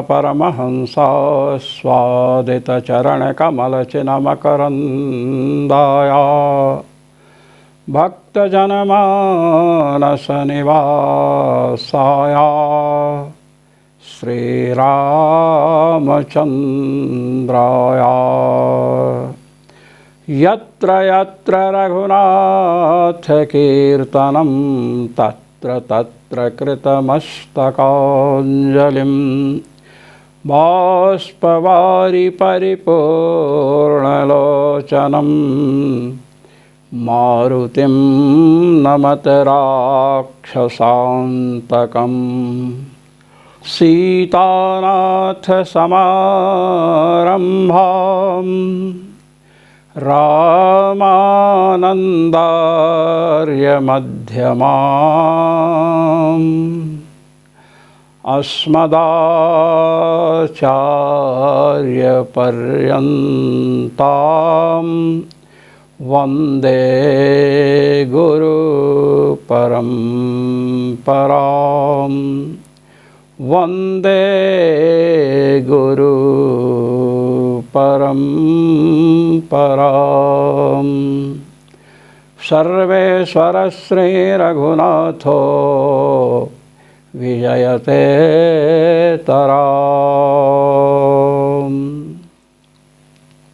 परमहंसास्वादितचरणकमलचिन्मकरन्दाया भक्तजनमानसनिवासाया श्रीरामचन्द्राया यत्र यत्र रघुनाथकीर्तनं तत्र तत्र कृतमस्तकाञ्जलिं बाष्पवारि परिपूर्णलोचनं मारुतिं नमत राक्षसान्तकम् सीतानाथसमारम्भाम् रामानन्दार्यमध्यमाम् अस्मदाचार्यपर्यन्तां वन्दे गुरुपरम्परां वन्दे गुरुपरम्परां सर्वेश्वर श्रीरघुनाथो विजयते तराम।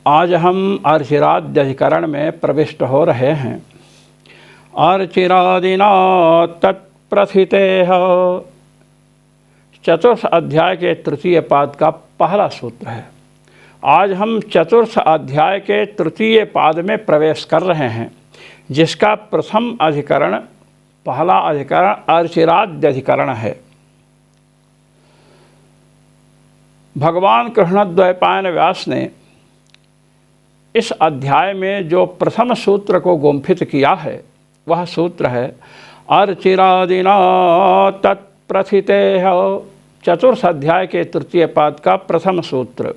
आज हम अर्चिराद्य अधिकरण में प्रविष्ट हो रहे हैं। अर्चिरादिना तत्प्रथितेः चतुर्थ अध्याय के तृतीय पाद का पहला सूत्र है। आज हम चतुर्थ अध्याय के तृतीय पाद में प्रवेश कर रहे हैं, जिसका प्रथम अधिकरण, पहला अधिकरण अर्चिराद्य अधिकरण है। भगवान कृष्णद्वैपायन व्यास ने इस अध्याय में जो प्रथम सूत्र को गुंफित किया है, वह सूत्र है अर्चिरादिना तत्प्रथितेः। चतुर्थ अध्याय के तृतीय पाद का प्रथम सूत्र।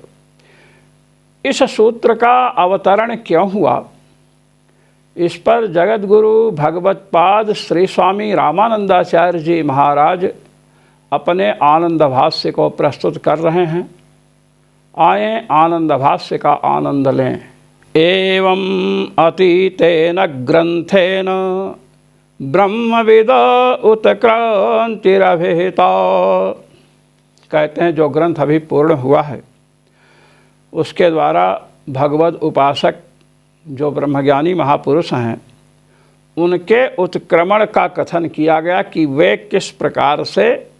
इस सूत्र का अवतरण क्यों हुआ, इस पर जगतगुरु भगवत्पाद श्री स्वामी रामानंदाचार्य जी महाराज अपने आनंद भाष्य को प्रस्तुत कर रहे हैं। आए आनंद भाष्य का आनंद लें। एवं अतीतेन ग्रंथेन ब्रह्मविद उत्क्रांतिरभिहिता। कहते हैं जो ग्रंथ अभी पूर्ण हुआ है, उसके द्वारा भगवद उपासक जो ब्रह्मज्ञानी महापुरुष हैं, उनके उत्क्रमण का कथन किया गया कि वे किस प्रकार से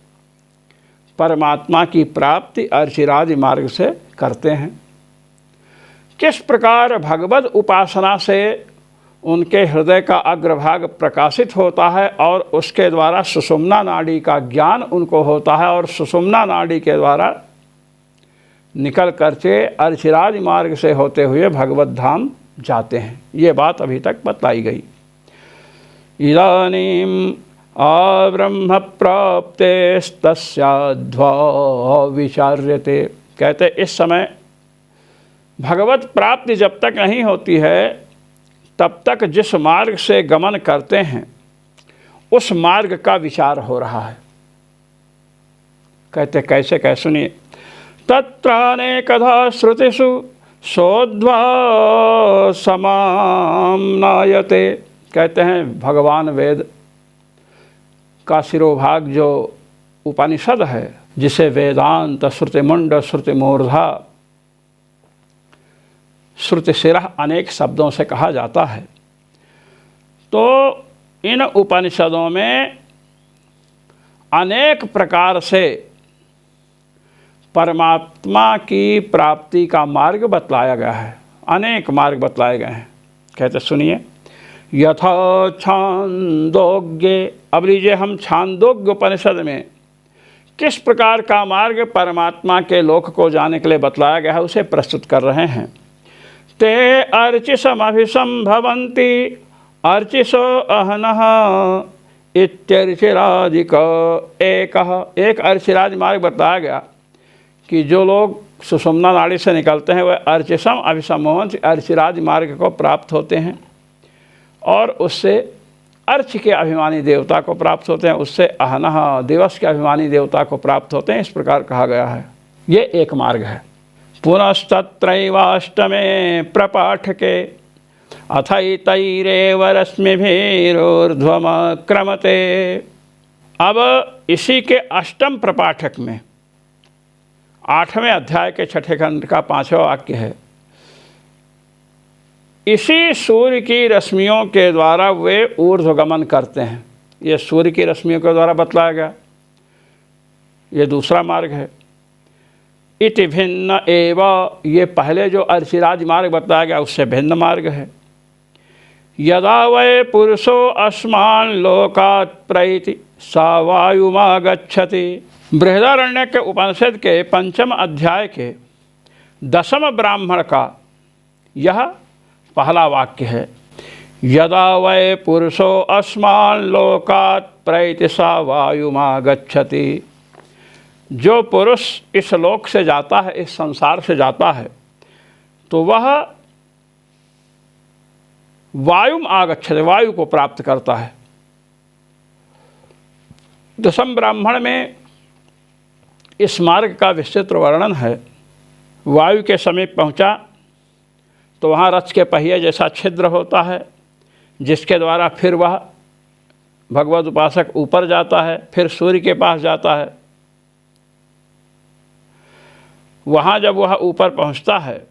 परमात्मा की प्राप्ति अर्चिरादि मार्ग से करते हैं, किस प्रकार भगवद उपासना से उनके हृदय का अग्रभाग प्रकाशित होता है और उसके द्वारा सुषुम्ना नाड़ी का ज्ञान उनको होता है और सुषुम्ना नाड़ी के द्वारा निकल करके अर्चिरादि मार्ग से होते हुए भगवत धाम जाते हैं। ये बात अभी तक बताई गई। इदानीम ब्रह्म प्राप्तेस्तस्याध्वा विचार्यते। कहते इस समय भगवत प्राप्ति जब तक नहीं होती है, तब तक जिस मार्ग से गमन करते हैं उस मार्ग का विचार हो रहा है। कहते कैसे कह सुनिए। तत्रानेकधा श्रुतिषु सोद्वा समाम्नायते। कहते हैं भगवान वेद का शिरोभाग जो उपनिषद है, जिसे वेदांत, श्रुतिमुंड, श्रुतिमूर्धा, श्रुतिशिरः अनेक शब्दों से कहा जाता है। तो इन उपनिषदों में अनेक प्रकार से परमात्मा की प्राप्ति का मार्ग बतलाया गया है। अनेक मार्ग बतलाए गए हैं। कहते सुनिए। यथा छांदोग्य। अब लीजिए हम छांदोग्य उपनिषद में किस प्रकार का मार्ग परमात्मा के लोक को जाने के लिए बतलाया गया है, उसे प्रस्तुत कर रहे हैं। ते अर्चिसमभिसंभवन्ति अर्चिसो अहनः इत्यर्चिरादिक एक अर्चिरादि मार्ग बताया गया कि जो लोग सुषुम्ना नाड़ी से निकलते हैं वह अर्चिसम अभिसंभवन्ति अर्चिरादि मार्ग को प्राप्त होते हैं और उससे अर्च के अभिमानी देवता को प्राप्त होते हैं, उससे अहनः दिवस के अभिमानी देवता को प्राप्त होते हैं। इस प्रकार कहा गया है। ये एक मार्ग है। पुनस्तत्रैवाष्टमे प्रपाठके अथैतैरेव रश्मिभिरोर्ध्वमक्रमते। अब इसी के अष्टम प्रपाठक में 8वें अध्याय के 6ठे खंड का 5वां वाक्य है, इसी सूर्य की रश्मियों के द्वारा वे ऊर्ध्वगमन करते हैं। ये सूर्य की रश्मियों के द्वारा बतलाया गया, ये दूसरा मार्ग है। इति भिन्न एव, ये पहले जो अर्चिराज मार्ग बताया गया उससे भिन्न मार्ग है। यदा वै पुरुषो अस्मान् लोकात् प्रैति सा वायुमागच्छति। बृहदारण्यक के उपनिषद के 5वें अध्याय के 10वें ब्राह्मण का यह पहला वाक्य है। यदा वै पुरुषो अस्मान् लोकात् प्रैति सा वायुमागच्छति। जो पुरुष इस लोक से जाता है, इस संसार से जाता है, तो वह वायुम आगच्छति, वायु को प्राप्त करता है। 10वें ब्राह्मण में इस मार्ग का विस्तृत वर्णन है। वायु के समीप पहुंचा तो वहाँ रथ के पहिए जैसा छिद्र होता है, जिसके द्वारा फिर वह भगवत उपासक ऊपर जाता है, फिर सूर्य के पास जाता है। वहाँ जब वह ऊपर पहुँचता है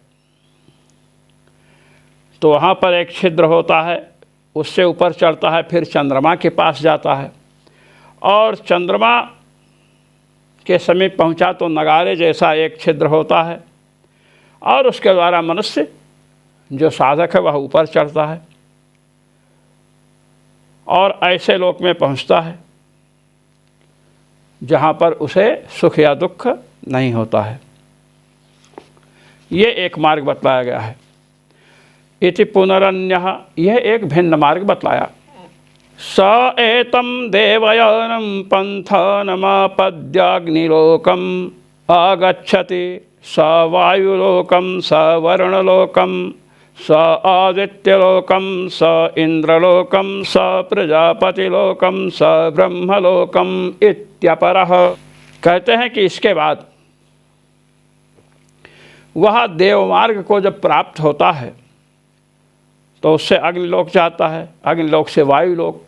तो वहाँ पर एक छिद्र होता है, उससे ऊपर चढ़ता है, फिर चंद्रमा के पास जाता है और चंद्रमा के समीप पहुँचा तो नगारे जैसा एक छिद्र होता है और उसके द्वारा मनुष्य जो साधक है वह ऊपर चढ़ता है और ऐसे लोक में पहुँचता है जहाँ पर उसे सुख या दुख नहीं होता है। ये एक मार्ग बतलाया गया है। इति पुनरन्यः, यह एक भिन्न मार्ग बतलाया। स एतं देवयानं पंथनमापद्याग्निलोकम् आगच्छति। स वायुलोकं स वरुणलोकं स आदित्यलोकं स इंद्रलोकं स प्रजापतिलोकं स ब्रह्मलोकम इत्यपरः। कहते हैं कि इसके बाद वह देवमार्ग को जब प्राप्त होता है तो उससे अग्निलोक जाता है, अग्निलोक से वायुलोक,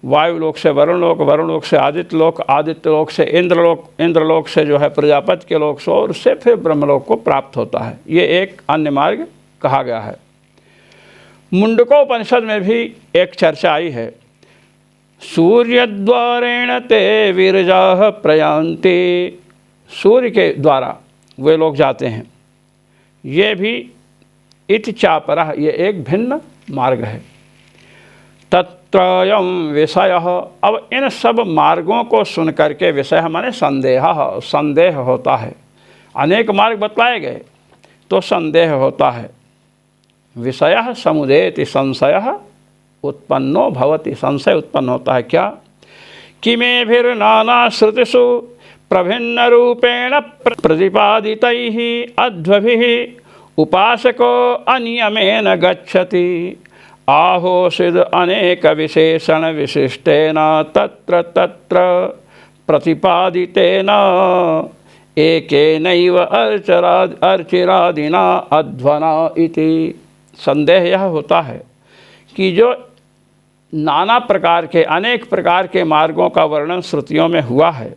वायुलोक से वरुणलोक, वरुणलोक से आदित्यलोक, आदित्यलोक से इंद्रलोक, इंद्रलोक से जो है प्रजापति के लोक से, और उससे फिर ब्रह्मलोक को प्राप्त होता है। ये एक अन्य मार्ग कहा गया है। मुंडकोपनिषद में भी एक चर्चा आई है। सूर्यद्वारेण ते विरजाः प्रयान्ति। सूर्य के द्वारा वे लोग जाते हैं। ये भी इति चापरः, ये एक भिन्न मार्ग है। तत्रयं विषयः, अब इन सब मार्गों को सुन करके, विषय माने संदेह, संदेह होता है। अनेक मार्ग बतलाए गए तो संदेह होता है। विषयः समुदेति संशयः उत्पन्नो भवति, संशय उत्पन्न होता है। क्या? किमेभिर्नाना श्रुतिषु प्रभिन्न रूपेण प्रतिपादितैः अध्वभिः उपासको अनियमेन गच्छति। आहोषिद अनेक विशेषण विशिष्टेन तत्र तत्र प्रतिपादितेन एकेनैव अर्चिरादिना अध्वना इति। संदेह यह होता है कि जो नाना प्रकार के, अनेक प्रकार के मार्गों का वर्णन श्रुतियों में हुआ है,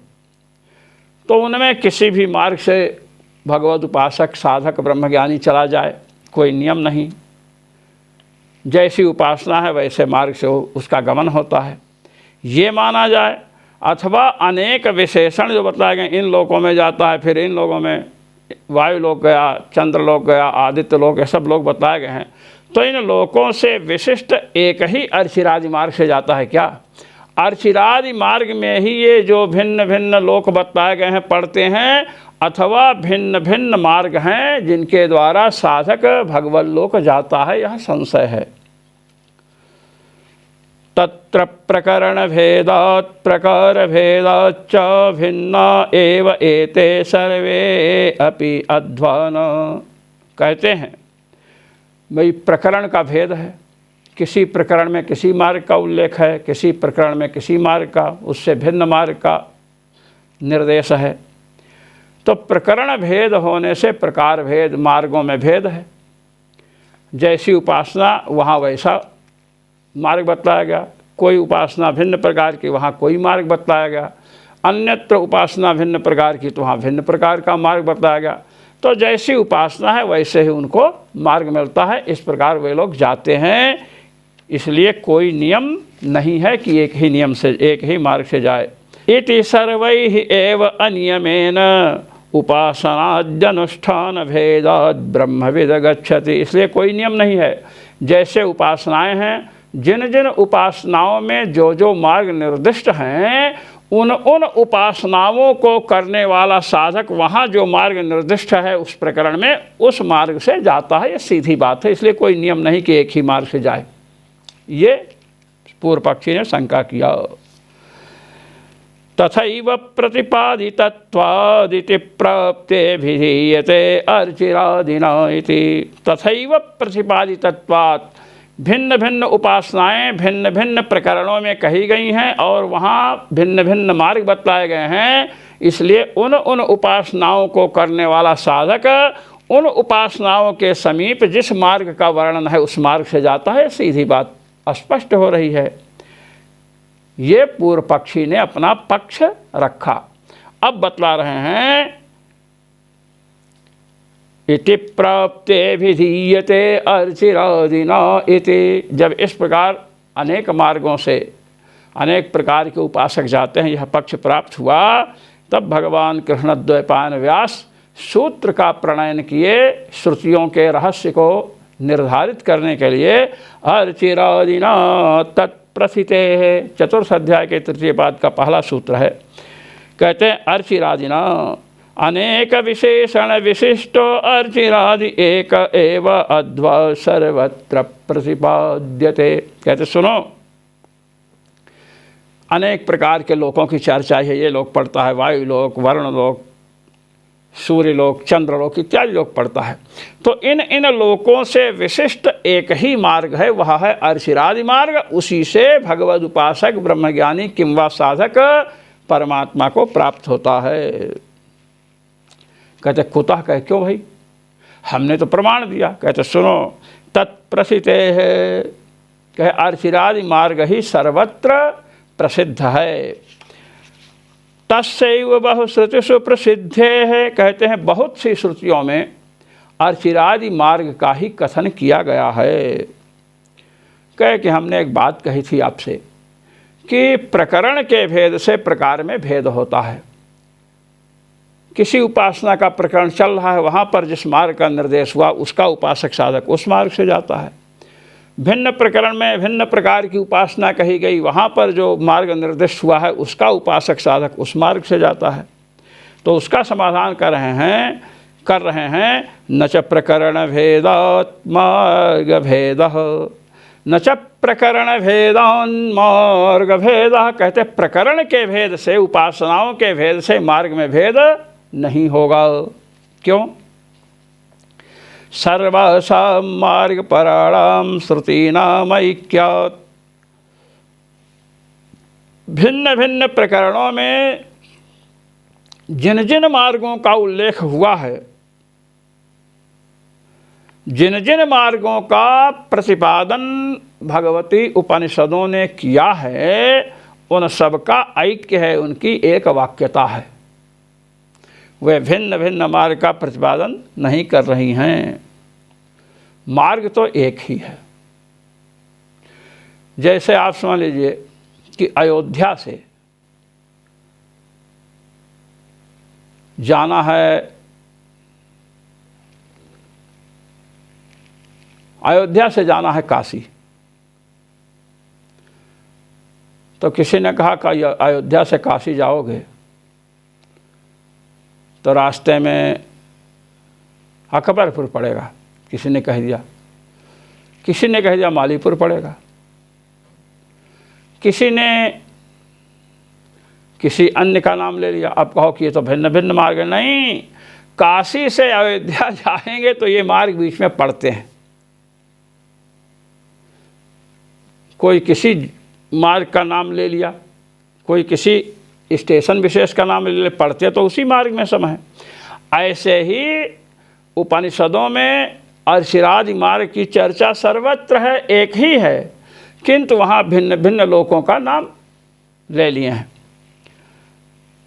तो उनमें किसी भी मार्ग से भगवत उपासक साधक ब्रह्मज्ञानी चला जाए, कोई नियम नहीं। जैसी उपासना है वैसे मार्ग से उसका गमन होता है, ये माना जाए। अथवा अनेक विशेषण जो बताए गए, इन लोकों में जाता है, फिर इन लोगों में वायु लोक गया, चंद्र लोक गया, आदित्य लोक, ये सब लोग बताए गए हैं। तो इन लोकों से विशिष्ट एक ही अर्चिरादि मार्ग से जाता है। क्या? अर्चिरादि मार्ग में ही ये जो भिन्न भिन्न लोक बताए गए हैं पढ़ते हैं, अथवा भिन्न भिन्न मार्ग हैं जिनके द्वारा साधक भगवत लोक जाता है, यह संशय है। तत्र प्रकरण भेदात् प्रकार भेदाच्च भिन्ना एव एते सर्वे अपि अध्वन। कहते हैं भाई प्रकरण का भेद है, किसी प्रकरण में किसी मार्ग का उल्लेख है, किसी प्रकरण में किसी मार्ग का, उससे भिन्न मार्ग का निर्देश है। तो प्रकरण भेद होने से प्रकार भेद, मार्गों में भेद है। जैसी उपासना वहाँ वैसा मार्ग बतलाया गया, कोई उपासना भिन्न प्रकार की वहाँ कोई मार्ग बतलाया गया, अन्यत्र उपासना भिन्न प्रकार की तो वहाँ भिन्न प्रकार का मार्ग बतलाया गया। तो जैसी उपासना है वैसे ही उनको मार्ग मिलता है, इस प्रकार वे लोग जाते हैं। इसलिए कोई नियम नहीं है कि एक ही नियम से, एक ही मार्ग से जाए। इति सर्वैः एव अनियमेन उपासनाद्यनुष्ठान भेदात् ब्रह्मविद गच्छति। इसलिए कोई नियम नहीं है। जैसे उपासनाएं हैं, जिन जिन उपासनाओं में जो जो मार्ग निर्दिष्ट हैं, उन उन उपासनाओं को करने वाला साधक वहाँ जो मार्ग निर्दिष्ट है उस प्रकरण में उस मार्ग से जाता है। ये सीधी बात है। इसलिए कोई नियम नहीं कि एक ही मार्ग से जाए। ये पूर्व पक्षी ने शंका किया। तथैव प्रतिपादितत्वादिति प्राप्तेभिधीयते अर्चिरादिना इति। तथैव प्रतिपादितत्वात्, भिन्न भिन्न उपासनाएं भिन्न भिन्न प्रकरणों में कही गई हैं और वहाँ भिन्न भिन्न मार्ग बतलाए गए हैं। इसलिए उन उन उपासनाओं को करने वाला साधक उन उपासनाओं के समीप जिस मार्ग का वर्णन है उस मार्ग से जाता है। सीधी बात स्पष्ट हो रही है। ये पूर्व पक्षी ने अपना पक्ष रखा। अब बतला रहे हैं इति प्राप्तेभिधीयते अर्चिरादिना इति। जब इस प्रकार अनेक मार्गों से अनेक प्रकार के उपासक जाते हैं, यह पक्ष प्राप्त हुआ, तब भगवान कृष्णद्वैपायन व्यास सूत्र का प्रणयन किए श्रुतियों के रहस्य को निर्धारित करने के लिए। अर्चिरादिना तत्प्रथिते है, चतुर्थ अध्याय के तृतीय पाद का पहला सूत्र है। कहते हैं अर्चिरादिना अनेक विशेषण विशिष्टो अर्चिरादि एक एव अद्वा सर्वत्र प्रतिपाद्यते। कहते सुनो, अनेक प्रकार के लोकों की चर्चा है। ये लोक पढ़ता है, वायु लोक, वरुण लोक, सूर्य लोक, चंद्र लोक इत्यादि लोक पढ़ता है। तो इन इन लोकों से विशिष्ट एक ही मार्ग है, वह है अर्चिरादि मार्ग। उसी से भगवद उपासक ब्रह्मज्ञानी किंवा साधक परमात्मा को प्राप्त होता है। कहते कुतः, कहे क्यों भाई, हमने तो प्रमाण दिया। कहते सुनो, तत्प्रसिते है, कहे अर्चिरादि मार्ग ही सर्वत्र प्रसिद्ध है। तस्यैव बहुश्रुतिषु प्रसिद्धे है, कहते हैं बहुत सी श्रुतियों में अर्चिरादि मार्ग का ही कथन किया गया है। कहे कि हमने एक बात कही थी आपसे कि प्रकरण के भेद से प्रकार में भेद होता है। किसी उपासना का प्रकरण चल रहा है, वहाँ पर जिस मार्ग का निर्देश हुआ उसका उपासक साधक उस मार्ग से जाता है। भिन्न प्रकरण में भिन्न प्रकार की उपासना कही गई, वहाँ पर जो मार्ग निर्दिष्ट हुआ है उसका उपासक साधक उस मार्ग से जाता है। तो उसका समाधान कर रहे हैं न च प्रकरण भेदात् मार्ग भेदः, न च प्रकरण भेदान् मार्ग भेदः। कहते प्रकरण के भेद से, उपासनाओं के भेद से मार्ग में भेद नहीं होगा। क्यों? सर्वासां मार्ग पराणां श्रुतीनाम ऐक्यात्। भिन्न भिन्न प्रकरणों में जिन जिन मार्गों का उल्लेख हुआ है, जिन जिन मार्गों का प्रतिपादन भगवती उपनिषदों ने किया है, उन सब का ऐक्य है, उनकी एक वाक्यता है। वे भिन्न भिन्न मार्ग का प्रतिपादन नहीं कर रही हैं। मार्ग तो एक ही है। जैसे आप समझ लीजिए कि अयोध्या से जाना है, अयोध्या से जाना है काशी। तो किसी ने कहा कि अयोध्या से काशी जाओगे तो रास्ते में अकबरपुर पड़ेगा, किसी ने कह दिया। किसी ने कह दिया मालीपुर पड़ेगा। किसी ने किसी अन्य का नाम ले लिया। अब कहो कि ये तो भिन्न भिन्न मार्ग है। नहीं, काशी से अयोध्या जाएंगे तो ये मार्ग बीच में पड़ते हैं। कोई किसी मार्ग का नाम ले लिया, कोई किसी स्टेशन विशेष का नाम ले ले, पड़ते तो उसी मार्ग में समय है। ऐसे ही उपनिषदों में अर्चिरादि मार्ग की चर्चा सर्वत्र है, एक ही है, किंतु वहाँ भिन्न भिन्न लोकों का नाम ले लिए हैं।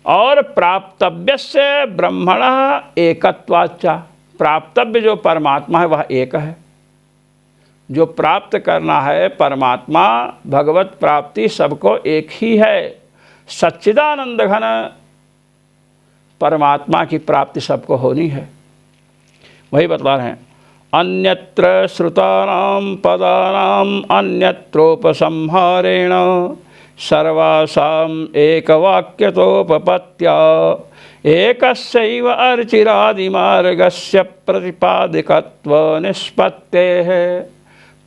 और प्राप्तव्यस्य ब्रह्मणः एकत्वाच्च, प्राप्तव्य जो परमात्मा है वह एक है। जो प्राप्त करना है परमात्मा, भगवत प्राप्ति सबको एक ही है। सच्चिदानंद घन परमात्मा की प्राप्ति सबको होनी है। वही बतला रहे हैं, अन्यत्र श्रुतानां पदानां अन्यत्रोपसंहारेण सर्वासाम एकवाक्यतोपपत्त्या एकस्यैव अर्चिरादिमार्गस्य प्रतिपादकत्व निष्पत्तेः,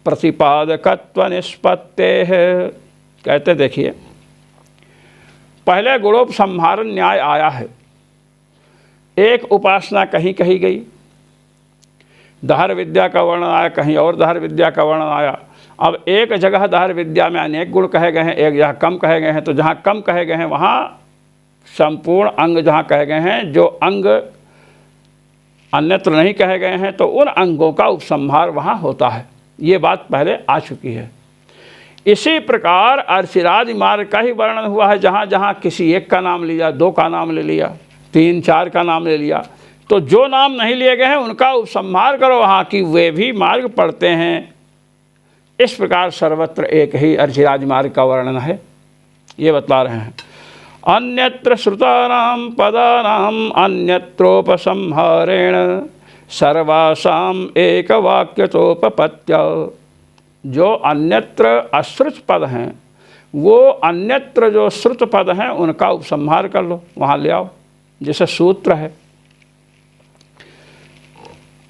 प्रतिपादकत्व निष्पत्तेः। कहते देखिए, पहले गुणोपसंहार न्याय आया है। एक उपासना कहीं कही गई, दहर विद्या का वर्णन आया, कहीं और दहर विद्या का वर्णन आया। अब एक जगह दहर विद्या में अनेक गुण कहे गए हैं, एक जगह कम कहे गए हैं। तो जहाँ कम कहे गए हैं वहाँ संपूर्ण अंग जहाँ कहे गए हैं, जो अंग अन्यत्र नहीं कहे गए हैं, तो उन अंगों का उपसंहार वहाँ होता है। ये बात पहले आ चुकी है। इसी प्रकार अर्चिरादि मार्ग का ही वर्णन हुआ है। जहाँ जहाँ किसी एक का नाम लिया, दो का नाम ले लिया, तीन चार का नाम ले लिया, तो जो नाम नहीं लिए गए हैं उनका उपसंहार करो वहाँ की, वे भी मार्ग पढ़ते हैं। इस प्रकार सर्वत्र एक ही अर्चिरादि मार्ग का वर्णन है। ये बतला रहे हैं, अन्यत्र श्रुतानां पदानां अन्यत्रोपसंहारेण सर्वासाम एकवाक्यतोपपत्त्या। जो अन्यत्र अश्रुत पद हैं, वो अन्यत्र जो श्रुत पद हैं उनका उपसंहार कर लो, वहाँ ले आओ, जैसे सूत्र है।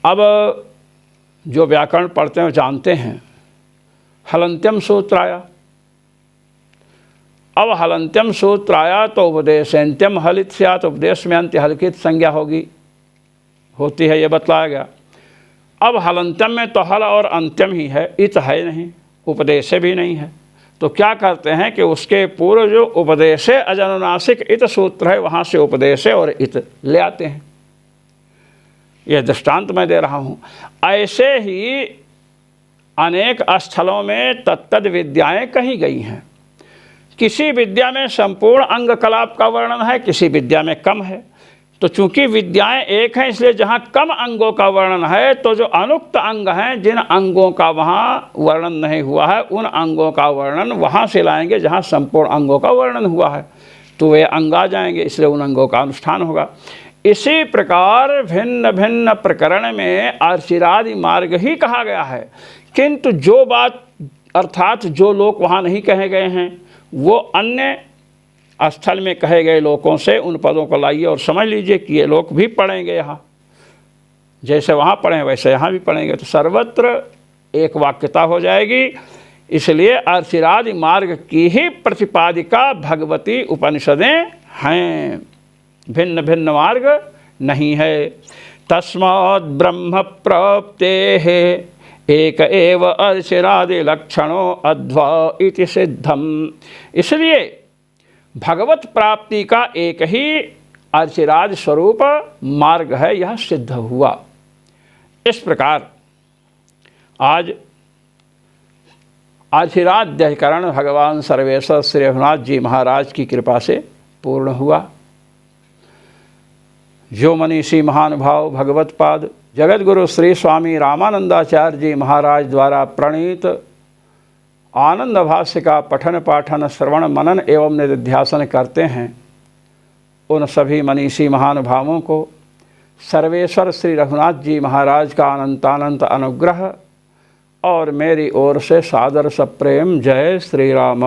अब जो व्याकरण पढ़ते हैं जानते हैं, हलंत्यम सूत्र आया। अब हलंत्यम सूत्र आया तो उपदेशेंत्यम हलित स्यात्, उपदेश में अंत्य हलकित संज्ञा होती है, ये बतलाया गया। अब हलंत्यम में तो हल और अंत्यम ही है, इत है नहीं, उपदेशे भी नहीं है। तो क्या करते हैं कि उसके पूर्व जो उपदेशे अजनुनासिक इत सूत्र है, वहाँ से उपदेशे और इत ले आते हैं। यह दृष्टांत मैं दे रहा हूँ। ऐसे ही अनेक स्थलों में तत्तद विद्याएं कही गई हैं। किसी विद्या में संपूर्ण अंग कलाप का वर्णन है, किसी विद्या में कम है। तो चूंकि विद्याएं एक हैं, इसलिए जहाँ कम अंगों का वर्णन है, तो जो अनुक्त अंग हैं, जिन अंगों का वहाँ वर्णन नहीं हुआ है, उन अंगों का वर्णन वहाँ से लाएंगे जहाँ संपूर्ण अंगों का वर्णन हुआ है, तो वे अंग आ जाएंगे, इसलिए उन अंगों का अनुष्ठान होगा। इसी प्रकार भिन्न भिन्न प्रकरण में अर्चिरादि मार्ग ही कहा गया है, किंतु जो बात अर्थात जो लोक वहाँ नहीं कहे गए हैं, वो अन्य स्थल में कहे गए लोकों से उन पदों को लाइए और समझ लीजिए कि ये लोक भी पढ़ेंगे यहाँ, जैसे वहाँ पढ़ें वैसे यहाँ भी पढ़ेंगे, तो सर्वत्र एक वाक्यता हो जाएगी। इसलिए अर्चिरादि मार्ग की ही प्रतिपादिका भगवती उपनिषदें हैं, भिन्न भिन्न मार्ग नहीं है। तस्माद् ब्रह्म प्राप्तेः एक एव अर्चिरादि लक्षणो अध्वा इति सिद्धम। इसलिए भगवत प्राप्ति का एक ही अर्चिरादि स्वरूप मार्ग है, यह सिद्ध हुआ। इस प्रकार आज अर्चिराद्यधिकरण भगवान सर्वेश्वर श्री रघुनाथ जी महाराज की कृपा से पूर्ण हुआ। जो मनीषी महानुभाव भगवत पाद जगत गुरु श्री स्वामी रामानंदाचार्य जी महाराज द्वारा प्रणीत आनंद भाष्य का पठन पाठन श्रवण मनन एवं निधिध्यासन करते हैं, उन सभी मनीषी महानुभावों को सर्वेश्वर श्री रघुनाथ जी महाराज का अनंतानंत अनुग्रह और मेरी ओर से सादर सप्रेम जय श्री राम।